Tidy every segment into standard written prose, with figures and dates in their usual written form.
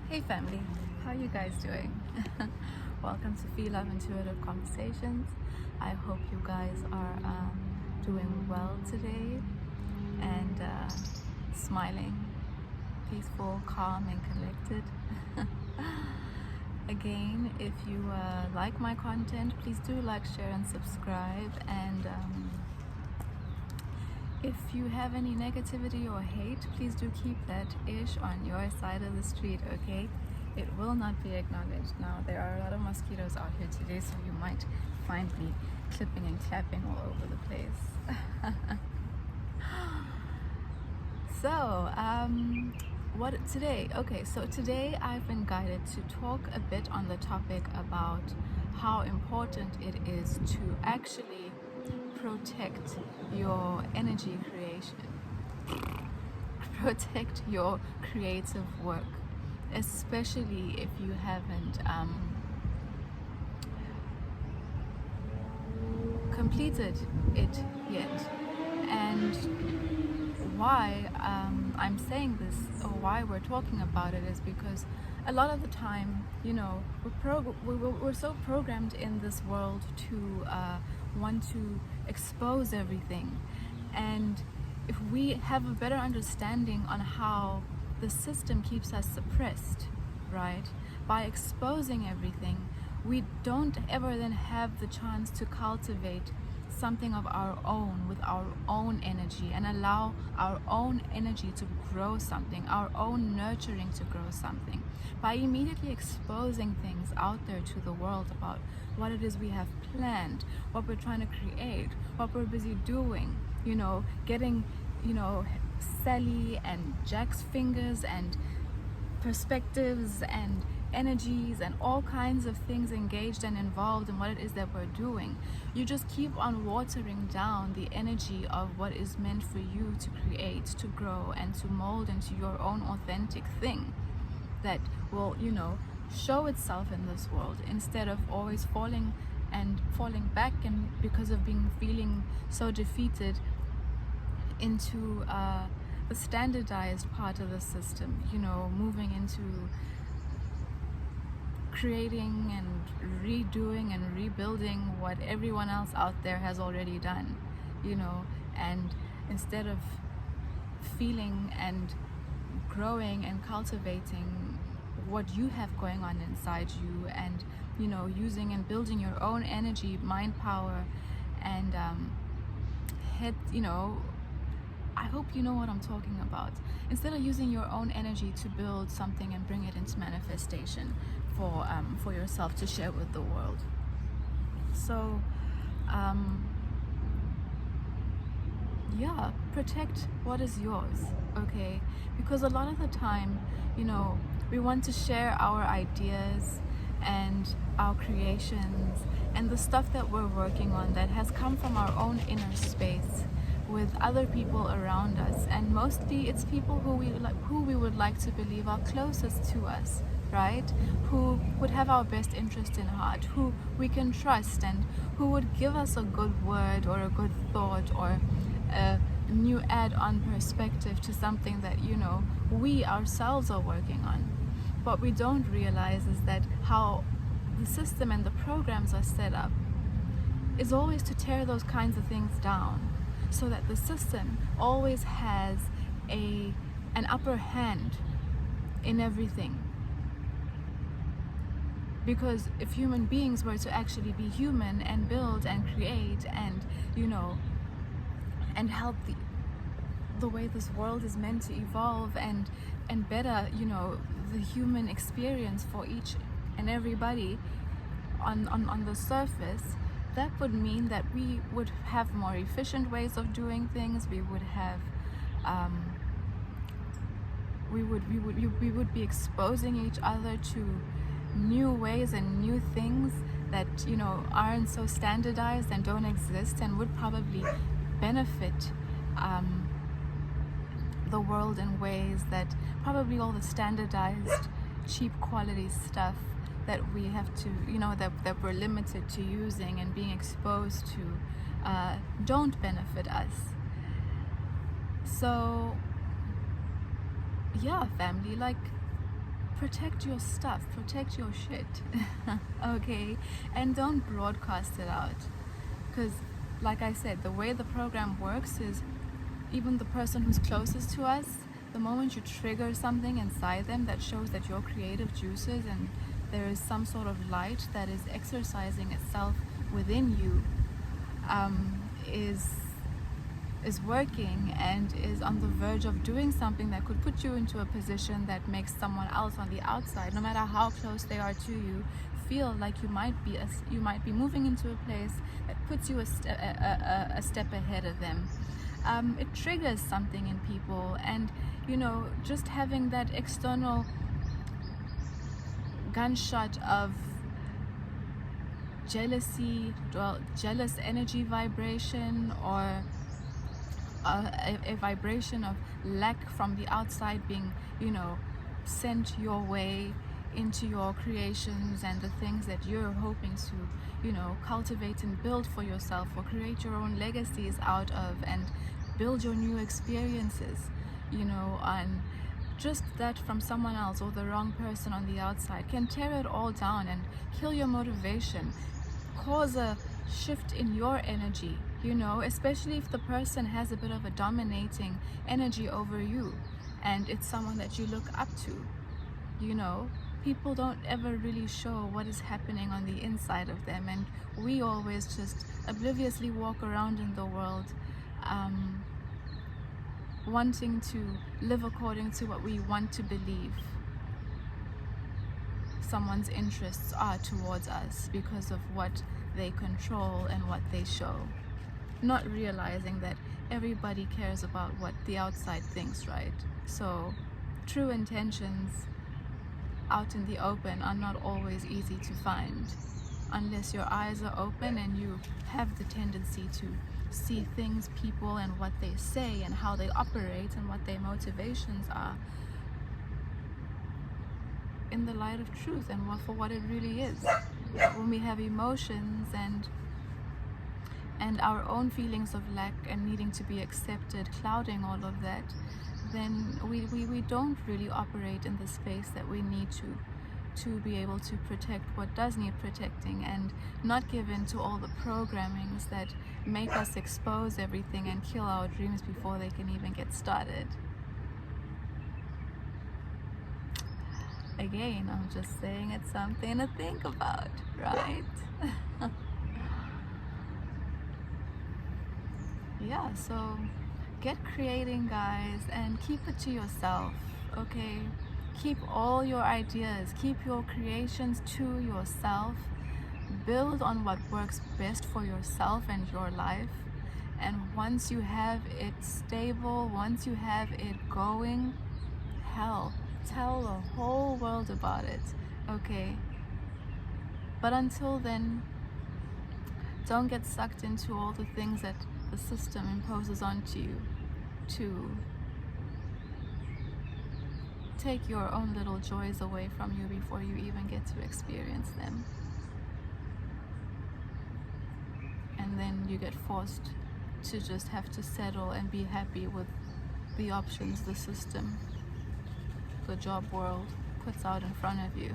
Hey family, how you guys doing? Welcome to Phie.Love Intuitive Conversations. I hope you guys are doing well today and smiling, peaceful, calm and collected. Again, if you like my content, please do like, share and subscribe, and if you have any negativity or hate, please do keep that ish on your side of the street, okay? It will not be acknowledged. Now, there are a lot of mosquitoes out here today, so you might find me clipping and clapping all over the place. So, what today? Okay, so today I've been guided to talk a bit on the topic about how important it is to actually protect your energy creation, protect your creative work, especially if you haven't completed it yet. And why I'm saying this, or why we're talking about it, is because a lot of the time, you know, we're so programmed in this world to want to expose everything. And if we have a better understanding on how the system keeps us suppressed, right, by exposing everything, we don't ever then have the chance to cultivate something of our own with our own energy and allow our own energy to grow something, our own nurturing to grow something. By immediately exposing things out there to the world about what it is we have planned, what we're trying to create, what we're busy doing, you know, getting, you know, Sally and Jack's fingers and perspectives and energies and all kinds of things engaged and involved in what it is that we're doing, you just keep on watering down the energy of what is meant for you to create, to grow, and to mold into your own authentic thing that will, you know, show itself in this world, instead of always falling back, and because of feeling so defeated, into the standardized part of the system, you know, moving into creating and redoing and rebuilding what everyone else out there has already done, you know, and instead of feeling and growing and cultivating what you have going on inside you, and, you know, using and building your own energy, mind power, and you know, I hope you know what I'm talking about. Instead of using your own energy to build something and bring it into manifestation for yourself to share with the world. So, yeah, protect what is yours, okay? Because a lot of the time, you know, we want to share our ideas and our creations and the stuff that we're working on that has come from our own inner space with other people around us, and mostly it's people who we would like to believe are closest to us, right? Who would have our best interest in heart, who we can trust, and who would give us a good word or a good thought or a new add-on perspective to something that, you know, we ourselves are working on. What we don't realize is that how the system and the programs are set up is always to tear those kinds of things down, so that the system always has an upper hand in everything. Because if human beings were to actually be human and build and create and, you know, and help the way this world is meant to evolve and better, you know, the human experience for each and everybody on the surface, that would mean that we would have more efficient ways of doing things. We would have we would be exposing each other to new ways and new things that, you know, aren't so standardized and don't exist, and would probably benefit the world in ways that probably all the standardized cheap quality stuff that we have to, you know, that we're limited to using and being exposed to, don't benefit us. So yeah, family, like, protect your stuff, protect your shit, okay? And don't broadcast it out. Because, like I said, the way the program works is even the person who's closest to us, the moment you trigger something inside them that shows that your creative juices and there is some sort of light that is exercising itself within you, is working and is on the verge of doing something that could put you into a position that makes someone else on the outside, no matter how close they are to you, feel like you might be moving into a place that puts you a step ahead of them. It triggers something in people, and just having that external gunshot of jealousy, jealous energy vibration, or a vibration of lack from the outside being sent your way into your creations and the things that you're hoping to cultivate and build for yourself, or create your own legacies out of and build your new experiences, and just that from someone else or the wrong person on the outside can tear it all down and kill your motivation, cause a shift in your energy, especially if the person has a bit of a dominating energy over you and it's someone that you look up to. People don't ever really show what is happening on the inside of them, and we always just obliviously walk around in the world wanting to live according to what we want to believe someone's interests are towards us because of what they control and what they show, not realizing that everybody cares about what the outside thinks, right? So true intentions out in the open are not always easy to find unless your eyes are open and you have the tendency to see things, people, and what they say and how they operate and what their motivations are in the light of truth and for what it really is. When we have emotions and our own feelings of lack and needing to be accepted clouding all of that, then we don't really operate in the space that we need to be able to protect what does need protecting, and not give in to all the programmings that make us expose everything and kill our dreams before they can even get started. Again, I'm just saying it's something to think about, right? Yeah, so get creating, guys, and keep it to yourself, okay? Keep all your ideas, keep your creations to yourself. Build on what works best for yourself and your life. And once you have it stable, once you have it going, hell, tell the whole world about it, okay? But until then, don't get sucked into all the things that the system imposes onto you to take your own little joys away from you before you even get to experience them. And then you get forced to just have to settle and be happy with the options the system, the job world, puts out in front of you.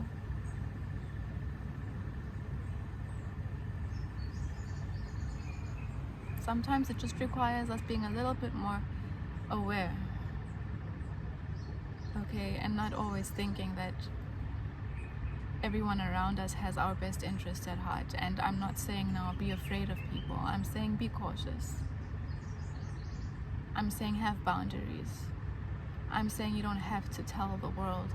Sometimes it just requires us being a little bit more aware, okay, and not always thinking that everyone around us has our best interest at heart. And I'm not saying now be afraid of people, I'm saying be cautious. I'm saying have boundaries. I'm saying you don't have to tell the world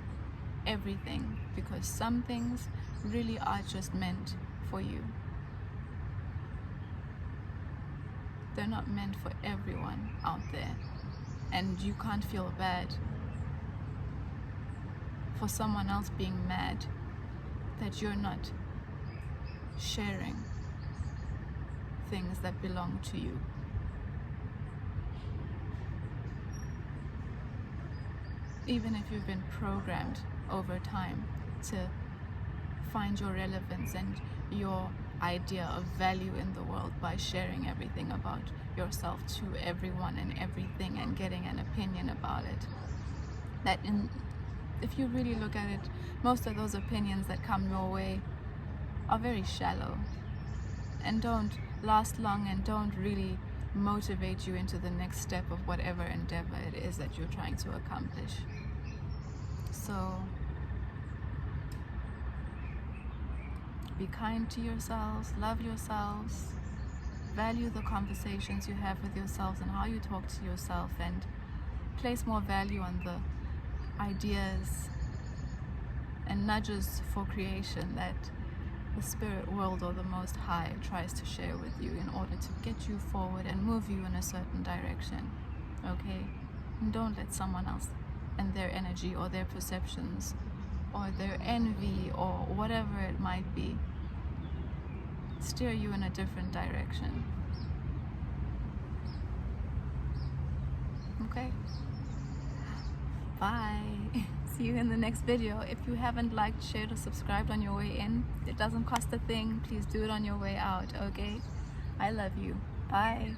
everything, because some things really are just meant for you. They're not meant for everyone out there. And you can't feel bad for someone else being mad that you're not sharing things that belong to you. Even if you've been programmed over time to find your relevance and your idea of value in the world by sharing everything about yourself to everyone and everything and getting an opinion about it, that if you really look at it, most of those opinions that come your way are very shallow and don't last long and don't really motivate you into the next step of whatever endeavor it is that you're trying to accomplish. So be kind to yourselves, love yourselves, value the conversations you have with yourselves and how you talk to yourself, and place more value on the ideas and nudges for creation that the spirit world or the Most High tries to share with you in order to get you forward and move you in a certain direction. Okay? And don't let someone else and their energy or their perceptions or their envy or whatever it might be steer you in a different direction. Okay? Bye. See you in the next video. If you haven't liked, shared, or subscribed on your way in, it doesn't cost a thing. Please do it on your way out, okay? I love you. Bye.